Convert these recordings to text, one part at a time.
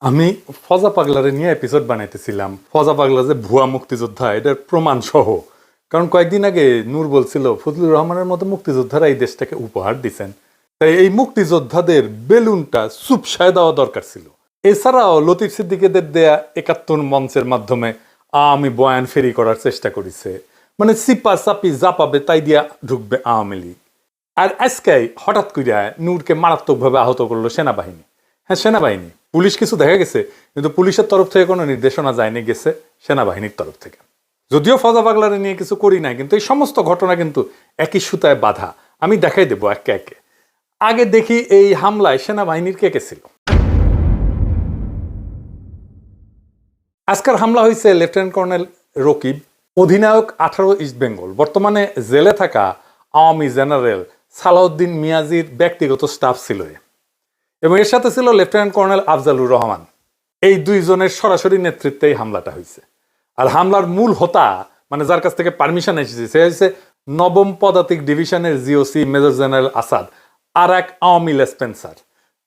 আমি ফজা পাগলারে নিয়ে এপিসোড বানাইতেছিলাম। ফজা পাগলা যে ভুয়া মুক্তিযোদ্ধা এটার প্রমাণ সহ। কারণ কয়েকদিন আগে নূর বলছিল ফজলুর রহমানের মতো মুক্তিযোদ্ধারা এই দেশটাকে উপহার দিচ্ছেন, তাই এই মুক্তিযোদ্ধাদের বেলুনটা চুপসায় দেওয়া দরকার ছিল। এছাড়াও লতিফ সিদ্দিকীদের দেয়া ৭১ মঞ্চের মাধ্যমে আওয়ামী বয়ান ফেরি করার চেষ্টা করেছে, মানে সিপা চাপি যা পাবে তাই দিয়া ঢুকবে আওয়ামী লীগ। আর আজকে হঠাৎ করিয়া নূরকে মারাত্মকভাবে আহত করলো সেনাবাহিনী। হ্যাঁ, সেনাবাহিনী, পুলিশ কিছু দেখা গেছে, কিন্তু পুলিশের তরফ থেকে কোনো নির্দেশনা যায়নি, গেছে সেনাবাহিনীর তরফ থেকে। যদিও ফজা পাগলারে নিয়ে কিছু করি নাই, কিন্তু এই সমস্ত ঘটনা কিন্তু একই সুতায় বাঁধা। আমি দেখাই দেবো একে একে। আগে দেখি এই হামলায় সেনাবাহিনীর কে কে ছিল। আজকের হামলা হয়েছে লেফটেন্যান্ট কর্নেল রকিব, অধিনায়ক 18 ইস্ট বেঙ্গল, বর্তমানে জেলে থাকা আওয়ামী জেনারেল সালাউদ্দিন মিয়াজির ব্যক্তিগত স্টাফ ছিল, এবং এর সাথে ছিল লেফটেন্যান্ট কর্নেল আফজালুর রহমান। এই দুইজনের সরাসরি নেতৃত্বে এই হামলাটা হয়েছে। আর হামলার মূল হোতা, মানে যার কাছ থেকে পারমিশন এসেছে, সে হচ্ছে 9ম পদাতিক ডিভিশনের জিওসি মেজর জেনারেল আসাদ আর এক আওয়ামী লেসপেন্সার।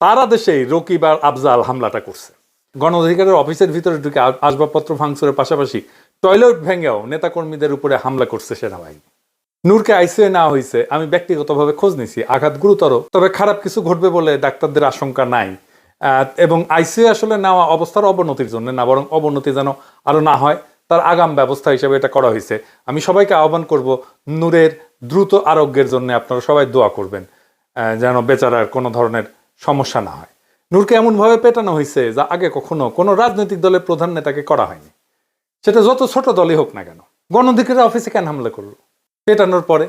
তার আদেশেই রকিব আর আফজাল হামলাটা করছে। গণ অধিকারের অফিসের ভিতরে ঢুকে আসবাবপত্র ভাঙচুরের পাশাপাশি টয়লেট ভেঙেও নেতাকর্মীদের উপরে হামলা করছে সেনাবাহিনী। নূরকে আইসিইউ নেওয়া হয়েছে। আমি ব্যক্তিগতভাবে খোঁজ নিছি, আঘাত গুরুতর, তবে খারাপ কিছু ঘটবে বলে ডাক্তারদের আশঙ্কা নাই। এবং আইসিইউ আসলে নেওয়া অবস্থার অবনতির জন্য না, বরং অবনতি যেন আরো না হয় তার আগাম ব্যবস্থা হিসেবে এটা করা হয়েছে। আমি সবাইকে আহ্বান করব নূরের দ্রুত আরোগ্যের জন্য আপনারা সবাই দোয়া করবেন, যেন বেচারার কোনো ধরনের সমস্যা না হয়। নূরকে এমনভাবে পেটানো হয়েছে যা আগে কখনো কোনো রাজনৈতিক দলের প্রধান নেতাকে করা হয়নি, সেটা যত ছোট দলই হোক না কেন। গণ অধিকারের অফিসে কেন হামলা করলো? পেটানোর পরে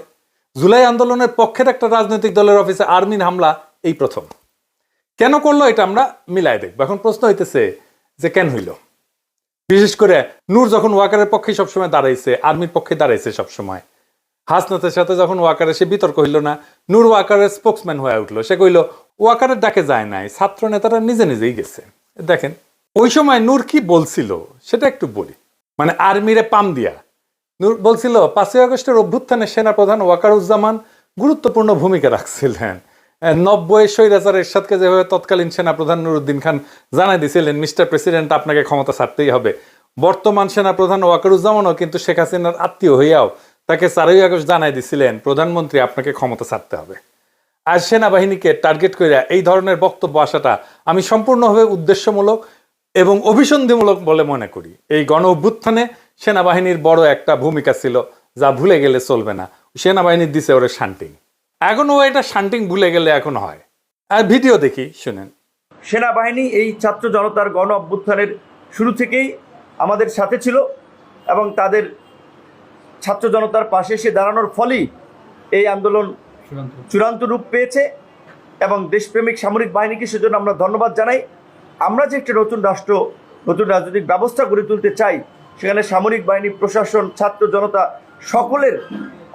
জুলাই আন্দোলনের পক্ষের একটা রাজনৈতিক দলের অফিসে আর্মির হামলা এই প্রথম। কেন করলো এটা আমরা মিলাই দেখবো। এখন প্রশ্ন হইতেছে যে কেন হইল। বিশেষ করে নূর যখন ওয়াকারের পক্ষে সবসময় দাঁড়াইছে, আর্মির পক্ষে দাঁড়াইছে সবসময়, হাসনাতের সাথে যখন ওয়াকারে সে বিতর্ক হইল না, নূর ওয়াকারের স্পোক্সম্যান হয়ে উঠলো। সে কইল ওয়াকারের ডাকে যায় নাই, ছাত্র নেতারা নিজে নিজেই গেছে। দেখেন ওই সময় নূর কি বলছিল সেটা একটু বলি। মানে আর্মিরে পাম দিয়া নূর বলছিল 5ই আগস্টের অভ্যুত্থানে সেনাপ্রধান ওয়াকারুজ্জামান গুরুত্বপূর্ণ ভূমিকা রাখছিলেন। 90 স্বৈরাচার এরশাদকে যেভাবে তৎকালীন সেনাপ্রধান নুরুদ্দিন খান জানাই দিয়েছিলেন, মিস্টার প্রেসিডেন্ট আপনাকে ক্ষমতা ছাড়তেই হবে, বর্তমান সেনাপ্রধান ওয়াকারুজ্জামানও কিন্তু শেখ হাসিনার আত্মীয় হইয়াও তাকে 4ই আগস্ট জানাই দিয়েছিলেন প্রধানমন্ত্রী আপনাকে ক্ষমতা ছাড়তে হবে। আর সেনাবাহিনীকে টার্গেট করে এই ধরনের বক্তব্য আসাটা আমি সম্পূর্ণভাবে উদ্দেশ্যমূলক এবং অভিসন্ধিমূলক বলে মনে করি। এই গণ অভ্যুত্থানে সেনাবাহিনীর বড় একটা ভূমিকা ছিল, যা ভুলে গেলে চলবে না। সেনাবাহিনীর দিছে ওরে শান্টিং, এখনো এটা শান্টিং ভুলে গেলে এখন হয়। আর ভিডিও দেখি, শুনেন। সেনাবাহিনী এই ছাত্র জনতার গণ অভ্যুত্থানের শুরু থেকেই আমাদের সাথে ছিল এবং তাদের ছাত্র জনতার পাশে এসে দাঁড়ানোর ফলেই এই আন্দোলন চূড়ান্ত রূপ পেয়েছে এবং দেশপ্রেমিক সামরিক বাহিনীকে সেজন্য আমরা ধন্যবাদ জানাই। আমরা যে একটা নতুন রাষ্ট্র, নতুন রাজনৈতিক ব্যবস্থা গড়ে তুলতে চাই, সেখানে সামরিক বাহিনী, প্রশাসন, ছাত্র জনতা সকলের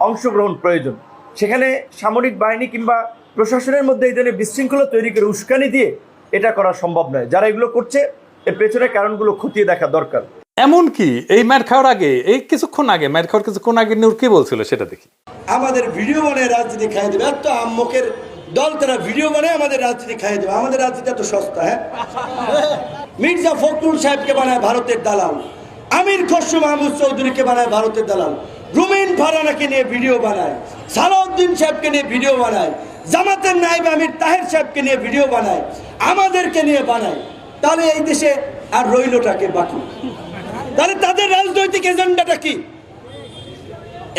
অংশগ্রহণ প্রয়োজন। সেখানে সামরিক বাহিনী কিংবা প্রশাসনের মধ্যে এই ধরনের বিশৃঙ্খলা তৈরি করে উস্কানি দিয়ে এটা করা সম্ভব নয়। যারা এগুলো করছে এর পেছনের কারণগুলো খতিয়ে দেখা দরকার। এমনকি এই ম্যাট খাওয়ার আগে, এই কিছুক্ষণ আগে, ম্যাট খাওয়ার কিছুক্ষণ আগে নূর কি বলছিল সেটা দেখি। আমাদের ভিডিও বানায় রাজনীতি খাইয়ে দেবে, এত আম্মকের দল, তারা ভিডিও বানায় আমাদের রাজনীতি খাইয়ে দেবে। আমাদের রাজনীতি এত সস্তা? হ্যাঁ, মির্জা ফখরুল সাহেবকে বানায় ভারতের দালাল, আমির খসরু মাহমুদ চৌধুরীকে বানায় ভারতের দালাল, রুমিন ফারহানাকে নিয়ে ভিডিও বানায়, সালাউদ্দিন সাহেবকে নিয়ে ভিডিও বানায়, জামাতের নায়েব আমির তাহের সাহেবকে নিয়ে ভিডিও বানায়, আমাদেরকে নিয়ে বানায়। তাহলে এই দেশে আর রইলটাকে বাকি? তাহলে তাদের রাজনৈতিক এজেন্ডাটা কি?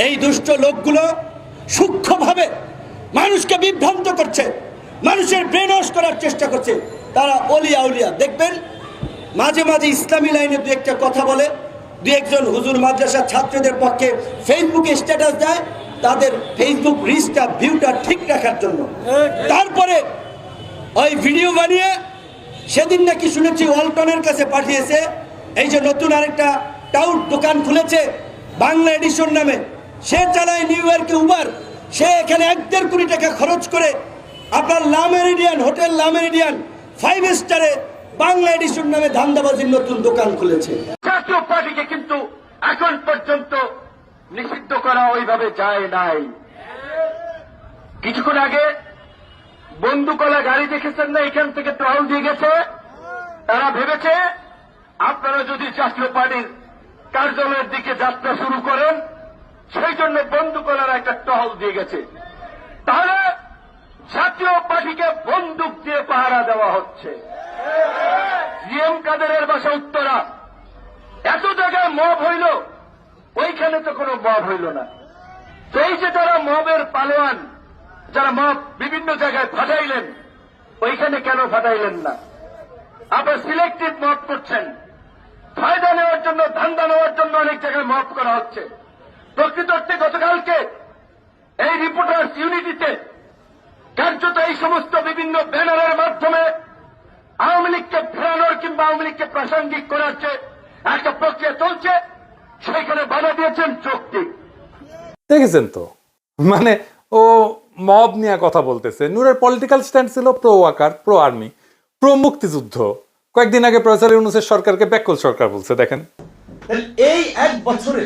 এই দুষ্ট লোকগুলো সূক্ষ্মভাবে মানুষকে বিভ্রান্ত করছে, মানুষের ব্রেন ওয়াশ করার চেষ্টা করছে। তারা অলিয়া উলিয়া দেখবেন মাঝে মাঝে ইসলামী লাইনে দু একটা কথা বলে, দু একজন হুজুর মাদ্রাসার ছাত্রদের পক্ষে ফেসবুকে স্ট্যাটাস দেয় তাদের ফেসবুক রিচটা, ভিউটা ঠিক রাখার জন্য। তারপরে ওই ভিডিও বানিয়ে সেদিন নাকি শুনেছি ওয়ালটনের কাছে পাঠিয়েছে। এই যে নতুন আরেকটা টাউট দোকান খুলেছে বাংলা এডিশন নামে, সে চালায় নিউ ইয়র্কে উবার, সে এখানে 1.5 কোটি টাকা খরচ করে আপনার লা মেরিডিয়ান হোটেল, লা মেরিডিয়ান 5 স্টারে বাংলা এডিশন নামে ধান্দাবাজির নতুন দোকান খুলেছে। জাতীয় পার্টিকে কিন্তু এখন পর্যন্ত নিষিদ্ধ করা ওইভাবে যায় নাই। কিছুক্ষণ আগে বন্দুকলা গাড়ি দেখেছেন না, এখান থেকে টহল দিয়ে গেছে, তারা ভেবেছে আপনারা যদি জাতীয় পার্টির কার্যালয়ের দিকে যাত্রা শুরু করেন সেই জন্য বন্দুকওয়ালারা একটা টহল দিয়ে গেছে। তাহলে জাতীয় পার্টিকে বন্দুক দিয়ে পাহারা দেওয়া হচ্ছে। জিএম কাদেরের বাসা উত্তরা, এত জায়গায় মব হইল, ওইখানে তো কোনো মব হইল না। তো এই যে যারা মবের পালোয়ান, যারা মব বিভিন্ন জায়গায় ফাটাইলেন, ওইখানে কেন ফাটাইলেন না? আবার সিলেক্টিভ মব করছেন, ফায়দা নেওয়ার জন্য, ধান্দা নেওয়ার জন্য অনেক জায়গায় মব করা হচ্ছে। প্রকৃত অর্থে গতকালকে এই রিপোর্টার্স ইউনিটিতে কার্যত এই সমস্ত বিভিন্ন ব্যানারের মাধ্যমে আওয়ামী লীগকে ফেরানোর কিংবা আওয়ামী লীগকে প্রাসঙ্গিক করার যে একটা প্রক্রিয়া চলছে, সেখানে বাধা দিয়েছেন যৌক্তিক। দেখেছেন তো, মানে ও মব নিয়ে কথা বলতেছে। নূরের পলিটিক্যাল স্ট্যান্ড ছিল pro Waker, pro army, pro মুক্তিযুদ্ধ। কয়েকদিন আগে প্রফেসর ইউনূসের সরকারকে ব্যাকল সরকার বলছে। দেখেন এই এক বছরে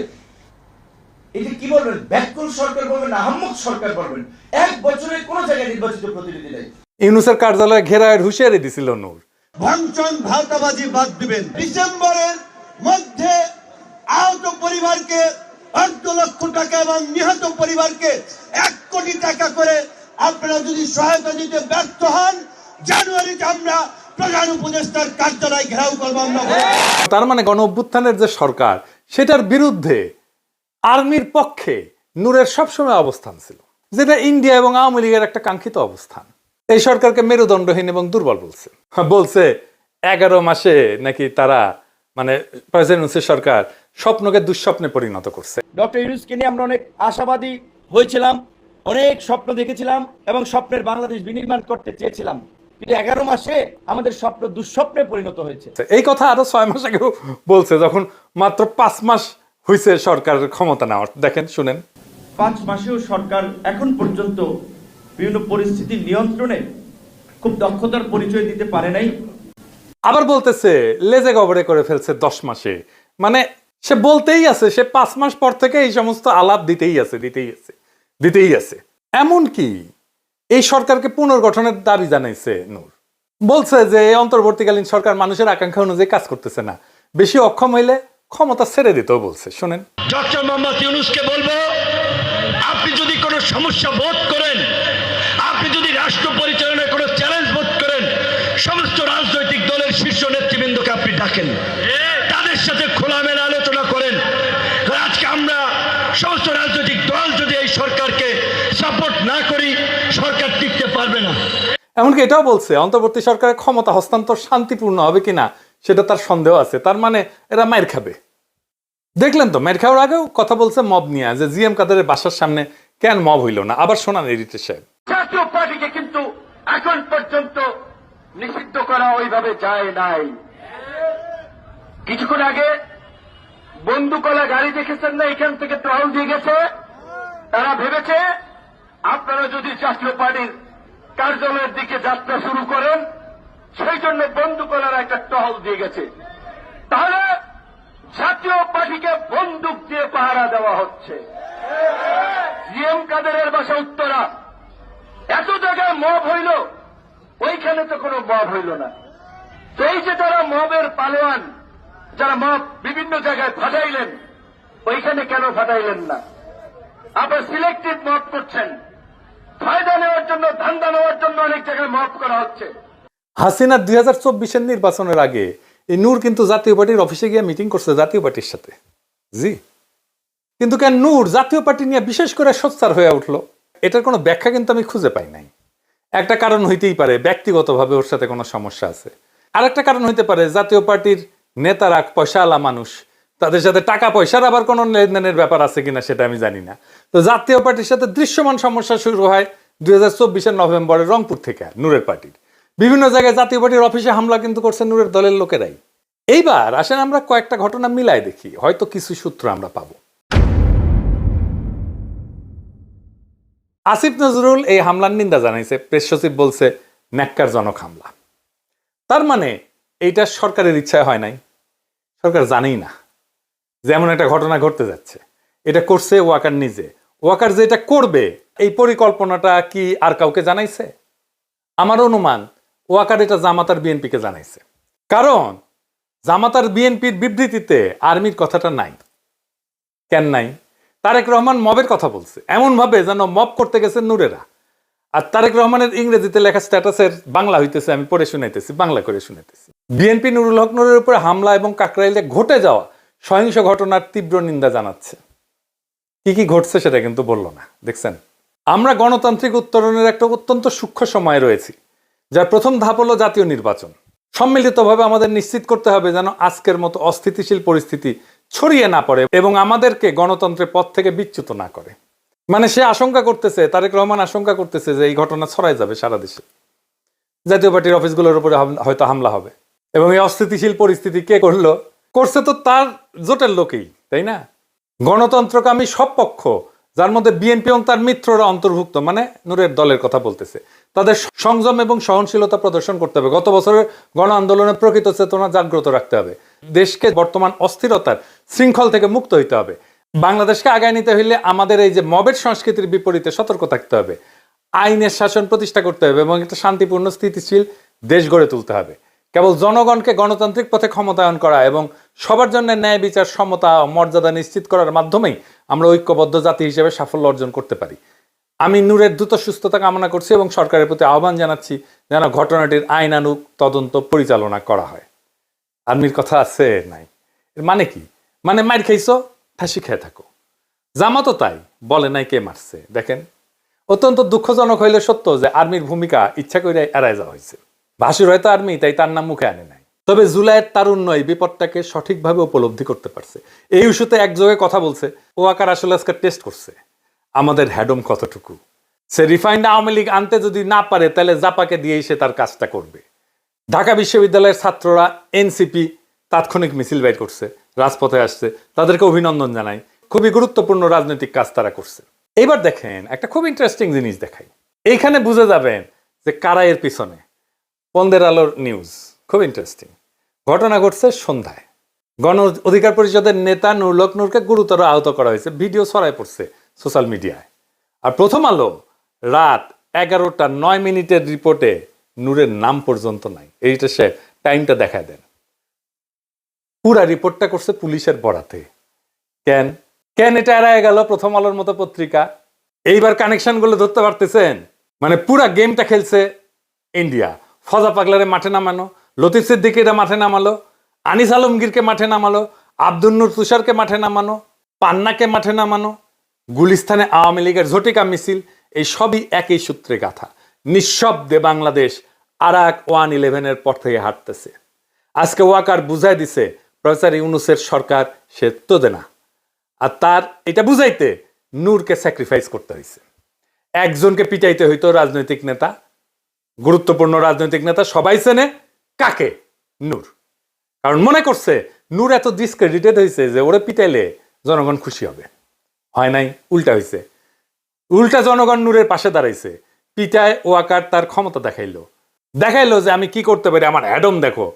এটা কি বলবেন, ব্যাককুল সরকার বলবেন না আহম্মক সরকার বলবেন? এক বছরে কোন জায়গায় নির্বাচিত প্রতিনিধি নেই। ইউনূসের কার্যালয়ে ঘেরায়ের হুঁশিয়ারি দিছিল নূর। ভাঙচং ভাওতাবাজি বাদ দিবেন। ডিসেম্বরের মধ্যে আহত পরিবারকে 8 লক্ষ টাকা এবং নিহত পরিবারকে 1 কোটি টাকা করে আপনারা যদি সহায়তা দিতে ব্যর্থ হন, জানুয়ারিতে আমরা প্রধান উপদেষ্টার কার্যালয় ঘেরাও করবো। আমরা তার মানে গণ অভ্যুত্থানের যে সরকার, সেটার বিরুদ্ধে আর্মির পক্ষে নূরের সবসময় অবস্থান ছিল, যেটা ইন্ডিয়া এবং আওয়ামী লীগের একটা কাঙ্ক্ষিত অবস্থান। এই সরকারকে মেরুদণ্ডহীন এবং দুর্বল বলছে। বলছে 11 মাসে নাকি তারা, মানে প্রেসিডেন্ট ইউনূসের সরকার স্বপ্নকে দুঃস্বপ্নে পরিণত করছে। ডক্টর ইউনূসকে নিয়ে আমরা অনেক আশাবাদী হয়েছিলাম, অনেক স্বপ্ন দেখেছিলাম এবং স্বপ্নের বাংলাদেশ বিনির্মাণ করতে চেয়েছিলাম, কিন্তু 11 মাসে আমাদের স্বপ্ন দুঃস্বপ্নে পরিণত হয়েছে। এই কথা আরো 6 মাস আগেও বলছে, যখন মাত্র 5 মাস হয়েছে সরকারের ক্ষমতা নেওয়ার। দেখেন, শুনেন। 5 মাসেও সরকার এখন পর্যন্ত বিভিন্ন পরিস্থিতি নিয়ন্ত্রণে খুব দক্ষতার পরিচয় দিতে পারে নাই। আবার বলতেছে লেজে গবরে করে ফেলছে 10 মাসে। মানে সে বলতেই আছে, সে 5 মাস পর থেকে এই সমস্ত আলাপ দিতেই আছে। এমন কি এই সরকারকে পুনর্গঠনের দাবি জানাইছে নূর। বলছে যে অন্তর্বর্তীকালীন সরকার মানুষের আকাঙ্ক্ষা অনুযায়ী কাজ করতেছে না, বেশি অক্ষম হইলে ক্ষমতা ছেড়ে দিতেও বলছে। শোনেন, ডক্টর মোহাম্মদ ইউনূসকে বলবো, আপনি যদি কোনো সমস্যা বোধ করেন, আপনি যদি রাষ্ট্র পরিচালনায় কোনো চ্যালেঞ্জ বোধ করেন, সমস্ত রাজনৈতিক দলের শীর্ষ নেতৃবৃন্দকে আপনি ডাকেন, তাদের সাথে খোলামেলা আলোচনা করেন। কারণ আজকে আমরা সমস্ত রাজনৈতিক দল যদি এই সরকারকে সাপোর্ট না করি, সরকার টিকতে পারবে না। এমনকি এটাও বলছে অন্তর্বর্তী সরকারের ক্ষমতা হস্তান্তর শান্তিপূর্ণ হবে কিনা সেটা তার সন্দেহ আছে। তার মানে এরা মাইর খাবে। দেখলেন তো, মাইর খাওয়ার আগেও কথা বলছে মব নিয়ে, যে জিএম কাদেরের বাসার সামনে কেন মব হইল না। আবার শোনান এডিটর সাহেব। জাতীয় পার্টিকে কিন্তু এখন পর্যন্ত নিষিদ্ধ করা ওইভাবে যায় নাই। কিছুক্ষণ আগে বন্দুকওয়ালা গাড়ি দেখেছেন না, এখান থেকে টহল দিয়ে গেছে। তারা ভেবেছে আপনারা যদি জাতীয় পার্টির কার্যালয়ের দিকে যাত্রা শুরু করেন সেই জন্য বন্দুকওয়ালারা একটা টহল দিয়ে গেছে। তাহলে জাতীয় পার্টিকে বন্দুক দিয়ে পাহারা দেওয়া হচ্ছে। জিএম কাদেরের বাসা উত্তরা, এত জায়গায় মব হইল, ওইখানে তো কোনো মব হইল না। তো এই যে যারা মবের পালোয়ান, যারা মব বিভিন্ন জায়গায় ফাটাইলেন, ওইখানে কেন ফাটাইলেন না? আবার সিলেক্টিভ মব করছেন, ফায়দা নেওয়ার জন্য, ধান্দা নেওয়ার জন্য অনেক জায়গায় মব করা হচ্ছে। হাসিনা 2024-এর নির্বাচনের আগে এই নূর কিন্তু জাতীয় পার্টির অফিসে গিয়ে মিটিং করছে জাতীয় পার্টির সাথে। জি, কিন্তু কেন নূর জাতীয় পার্টি নিয়ে বিশেষ করে সোচ্চার হয়ে উঠলো, এটার কোনো ব্যাখ্যা কিন্তু আমি খুঁজে পাই নাই। একটা কারণ হইতেই পারে ব্যক্তিগতভাবে ওর সাথে কোনো সমস্যা আছে। আরেকটা কারণ হইতে পারে জাতীয় পার্টির নেতারা পয়সাওয়ালা মানুষ, তাদের সাথে টাকা পয়সার আবার কোনো লেনদেনের ব্যাপার আছে কিনা সেটা আমি জানি না। তো জাতীয় পার্টির সাথে দৃশ্যমান সমস্যা শুরু হয় 2024-এর নভেম্বরে রংপুর থেকে। নূরের পার্টির বিভিন্ন জায়গায় জাতীয় পার্টির অফিসে হামলা কিন্তু করছে নূরের দলের লোকেরাই। এইবার আসেন আমরা কয়েকটা ঘটনা মিলাই দেখি, হয়তো কিছু সূত্র আমরা পাবো। আসিফ নজরুল এই হামলার নিন্দা জানাইছে, প্রেস সচিব বলছে ন্যাক্কারজনক হামলা। তার মানে এইটা সরকারের ইচ্ছায় হয় নাই, সরকার জানেই না যে এমন একটা ঘটনা ঘটতে যাচ্ছে। এটা করছে ওয়াকার নিজে। ওয়াকার যে এটা করবে এই পরিকল্পনাটা কি আর কাউকে জানাইছে? আমার অনুমান ওয়াকার এটা জামাত আর বিএনপিকে জানাইছে। কারণ জামাত আর বিএনপির বিবৃতিতে আর্মির কথাটা নাই। কেন নাই? তারেক রহমান মবের কথা বলছে এমন ভাবে যেন মব করতে গেছে নূরেরা। আর তারেক রহমানের ইংরেজিতে লেখা স্ট্যাটাসের বাংলা হইতেছে, আমি পড়ে শুনাইতেছি, বাংলা করে শুনাইতেছি। বিএনপি নুরুল হক নূরের উপরে হামলা এবং কাকরাইলে ঘটে যাওয়া সহিংস ঘটনার তীব্র নিন্দা জানাচ্ছে। কি কি ঘটছে সেটা কিন্তু বললো না। দেখছেন, আমরা গণতান্ত্রিক উত্তরণের একটা অত্যন্ত সূক্ষ্ম সময় রয়েছি, যার প্রথম ধাপ হলো জাতীয় নির্বাচন। সম্মিলিতভাবে আমাদের নিশ্চিত করতে হবে যেন আজকের মতো অস্থিতিশীল পরিস্থিতি ছড়িয়ে না পড়ে এবং আমাদেরকে গণতন্ত্রের পথ থেকে বিচ্যুত না করে। মানে সে আশঙ্কা করতেছে, তারেক রহমান আশঙ্কা করতেছে যে এই ঘটনা ছড়াই যাবে সারা দেশে, জাতীয় পার্টির অফিসগুলোর উপরে হয়তো হামলা হবে। এবং এই অস্থিতিশীল পরিস্থিতি কে করলো? করছে তো তার জোটের লোকেই, তাই না? গণতন্ত্রকামী সব পক্ষ, যার মধ্যে বিএনপি এবং তার মিত্ররা অন্তর্ভুক্ত, মানে নূরের দলের কথা বলতেছে, তাদের সংযম এবং সহনশীলতা প্রদর্শন করতে হবে। গত বছরের গণ আন্দোলনের প্রকৃত চেতনা জাগ্রত রাখতে হবে। দেশকে বর্তমান অস্থিরতার শৃঙ্খল থেকে মুক্ত হইতে হবে। বাংলাদেশকে আগায় নিতে হইলে আমাদের এই যে মবের সংস্কৃতির বিপরীতে সতর্ক থাকতে হবে, আইনের শাসন প্রতিষ্ঠা করতে হবে এবং একটা শান্তিপূর্ণ স্থিতিশীল দেশ গড়ে তুলতে হবে। কেবল জনগণকে গণতান্ত্রিক পথে ক্ষমতায়ন করা এবং সবার জন্য ন্যায় বিচার, সমতা ও মর্যাদা নিশ্চিত করার মাধ্যমেই আমরা ঐক্যবদ্ধ জাতি হিসেবে সাফল্য অর্জন করতে পারি। আমি নূরের দ্রুত সুস্থতা কামনা করছি এবং সরকারের প্রতি আহ্বান জানাচ্ছি যেন ঘটনাটির আইনানুগ তদন্ত পরিচালনা করা হয়। আর্মির কথা আছে নাই, এর মানে কি? মানে মার খাইছো, ফাঁসি খেয়ে থাকো। জামাতও তাই, বলে নাই কে মারছে। দেখেন, অত্যন্ত দুঃখজনক হইলে সত্য যে আর্মির ভূমিকা ইচ্ছা করে এড়ায় যাওয়া হয়েছে। ভাসুর হয়তো আর্মি, তাই তার নাম মুখে আনে নাই। তবে জুলাইয়ের তারুণ্য এই বিপদটাকে সঠিকভাবে উপলব্ধি করতে পারছে। এই ইস্যুতে একযোগে কথা বলছে। ওয়াকার আসলে আজকে টেস্ট করছে আমাদের হ্যাডম কতটুকু। সে রিফাইন্ড আওয়ামী লীগ আনতে যদি না পারে, তাহলে জাপাকে দিয়েই সে তার কাজটা করবে। ঢাকা বিশ্ববিদ্যালয়ের ছাত্ররা এনসিপি তাৎক্ষণিক মিছিল বের করছে, রাজপথে আসছে, তাদেরকে অভিনন্দন জানাই। খুবই গুরুত্বপূর্ণ রাজনৈতিক কাজ তারা করছে। এবার দেখেন, একটা খুব ইন্টারেস্টিং জিনিস দেখাই। এইখানে বুঝে যাবেন যে কারা এর পিছনে। পন্দের আলোর নিউজ, খুব ইন্টারেস্টিং। ঘটনা ঘটছে সন্ধ্যায়। গণ অধিকার পরিষদের নেতা নুরুল হক নূরকে গুরুতর আহত করা হয়েছে, ভিডিও ছড়ায় পড়ছে সোশ্যাল মিডিয়ায়। আর প্রথম আলো রাত 11:09 রিপোর্টে নূরের নাম পর্যন্ত নাই। এইটা সে টাইমটা দেখায় দেন। পুরা রিপোর্টটা করছে পুলিশের বরাতে। কেন কেন এটা এড়ায় গেল প্রথম আলোর মতো পত্রিকা? এইবার কানেকশন গুলো ধরতে পারতেছেন? মানে পুরা গেমটা খেলছে ইন্ডিয়া। ফজা পাগলারে মাঠে নামানো, লতিফ সিদ্দিকীরা মাঠে নামালো, আনিস আলমগীরকে মাঠে নামালো, আব্দুল নূর তুষারকে মাঠে নামানো, পান্নাকে মাঠে নামানো, গুলিস্তানে আওয়ামী লীগের ঝটিকা মিছিল, এই সবই একই সূত্রে গাথা। নিঃশব্দে বাংলাদেশ আরাক 111-এর পর থেকে হাঁটতেছে। আজকে ওয়াকার বুঝাই দিছে প্রফেসর ইউনূসের সরকার সে তোদে না। আর তার এটা বুঝাইতে নূরকে স্যাক্রিফাইস করতে হয়েছে। একজনকে পিটাইতে হইতো রাজনৈতিক নেতা, গুরুত্বপূর্ণ রাজনৈতিক নেতা সবাই চেনে কাকে? নূর। কারণ মনে করছে নূর এত ডিসক্রেডিটেড হয়েছে যে ওরে পিটাইলে জনগণ খুশি হবে। হয় নাই, উল্টা হয়েছে। উল্টা জনগণ নূরের পাশে দাঁড়াইছে। পিটায় ওয়াকার তার ক্ষমতা দেখাইলো যে আমি কি করতে পারি, আমার অ্যাডম দেখো।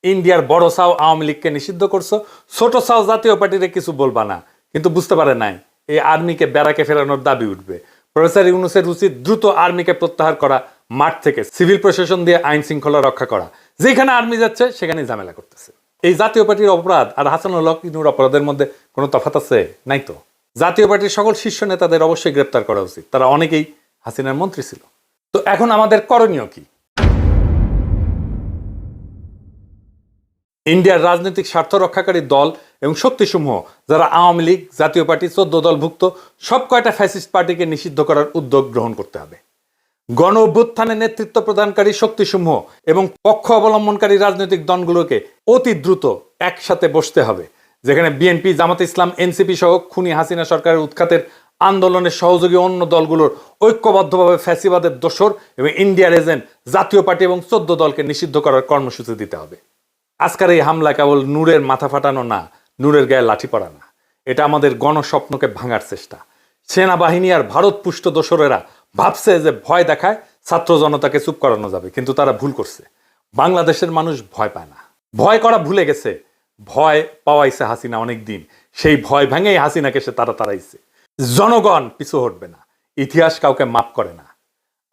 ইন্ডিয়ার বড় সাও আওয়ামী লীগকে নিষিদ্ধ করছো, ছোট সাও জাতীয় পার্টিরে কিছু বলবা না। কিন্তু বুঝতে পারে নাই এই আর্মিকে ব্যারাকে ফেরানোর দাবি উঠবে। প্রফেসর ইউনূসের উচিত দ্রুত আর্মিকে প্রত্যাহার করা, মাঠ থেকে সিভিল প্রশাসন দিয়ে আইন শৃঙ্খলা রক্ষা করা। যেখানে আর্মি যাচ্ছে সেখানে ঝামেলা করতেছে। এই জাতীয় পার্টির অপরাধ আর হাসানুল হক নূর অপরাধের মধ্যে কোনো তফাৎ আছে? নাই তো। জাতীয় পার্টির সকল শীর্ষ নেতাদের অবশ্যই গ্রেপ্তার করা উচিত। তারা অনেকেই হাসিনার মন্ত্রী ছিল। তো এখন আমাদের করণীয় কি? ইন্ডিয়ার রাজনৈতিক স্বার্থ রক্ষাকারী দল এবং শক্তিসমূহ যারা আওয়ামী লীগ, জাতীয় পার্টি, 14 দলভুক্ত সব কয়টা ফ্যাসিস্ট পার্টিকে নিষিদ্ধ করার উদ্যোগ গ্রহণ করতে হবে। গণ অভ্যুত্থানে নেতৃত্ব প্রদানকারী শক্তিসমূহ এবং পক্ষ অবলম্বনকারী রাজনৈতিক দলগুলোকে অতি দ্রুত একসাথে বসতে হবে। যেখানে বিএনপি, জামাত ইসলাম, এনসিপি সহ খুনি হাসিনা সরকারের উৎখাতের আন্দোলনের সহযোগী অন্য দলগুলোর ঐক্যবদ্ধভাবে ফ্যাসিবাদের দোসর এবং ইন্ডিয়ার এজেন্ট জাতীয় পার্টি এবং 14 দলকে নিষিদ্ধ করার কর্মসূচি দিতে হবে। আজকের এই হামলা কেবল নূরের মাথা ফাটানো না, নূরের গায়ে লাঠি পড়া না, এটা আমাদের গণস্বপ্নকে ভাঙার চেষ্টা। সেনাবাহিনী আর ভারত পুষ্ট দোসরেরা ভাবছে যে ভয় দেখায় ছাত্র জনতাকে চুপ করানো যাবে, কিন্তু তারা ভুল করছে। বাংলাদেশের মানুষ ভয় পায় না, ভয় করা ভুলে গেছে। ভয় পাওয়াইছে হাসিনা অনেক দিন, সেই ভয় ভেঙেই হাসিনাকে সে তাড়াইছে। জনগণ পিছু হটবে না, ইতিহাস কাউকে মাফ করে না।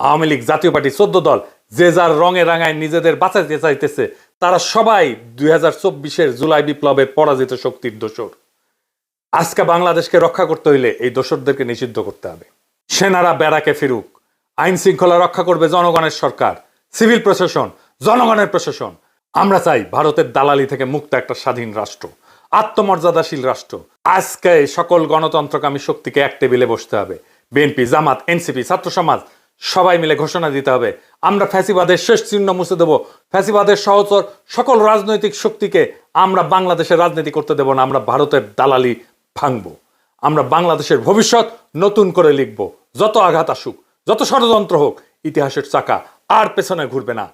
আওয়ামী লীগ, জাতীয় পার্টি, 14 দল যে যার রঙে রাঙায় নিজেদের বাঁচাইতে চাইতেছে, তারা সবাই 2024-এর জুলাই বিপ্লবের পরাজিত শক্তির দোসর। আজকে বাংলাদেশকে রক্ষা করতে হইলে এই দোসরদেরকে নিষিদ্ধ করতে হবে। সেনারা ব্যারাকে ফিরুক, আইন শৃঙ্খলা রক্ষা করবে জনগণের সরকার, সিভিল প্রশাসন জনগণের প্রশাসন। আমরা চাই ভারতের দালালি থেকে মুক্ত একটা স্বাধীন রাষ্ট্র, আত্মমর্যাদাশীল রাষ্ট্র। আজকে সকল গণতন্ত্রকামী শক্তিকে এক টেবিলে বসতে হবে। বিএনপি, জামাত, এনসিপি, ছাত্র সমাজ সবাই মিলে ঘোষণা দিতে হবে, আমরা ফ্যাসিবাদের শেষ চিহ্ন মুছে দেব। ফ্যাসিবাদের সহচর সকল রাজনৈতিক শক্তিকে আমরা বাংলাদেশের রাজনীতি করতে দেব না। আমরা ভারতের দালালি ভাঙব। আমরা বাংলাদেশের ভবিষ্যৎ নতুন করে লিখব। যত আঘাত আসুক, যত ষড়যন্ত্র হোক, ইতিহাসের চাকা আর পেছনে ঘুরবে না।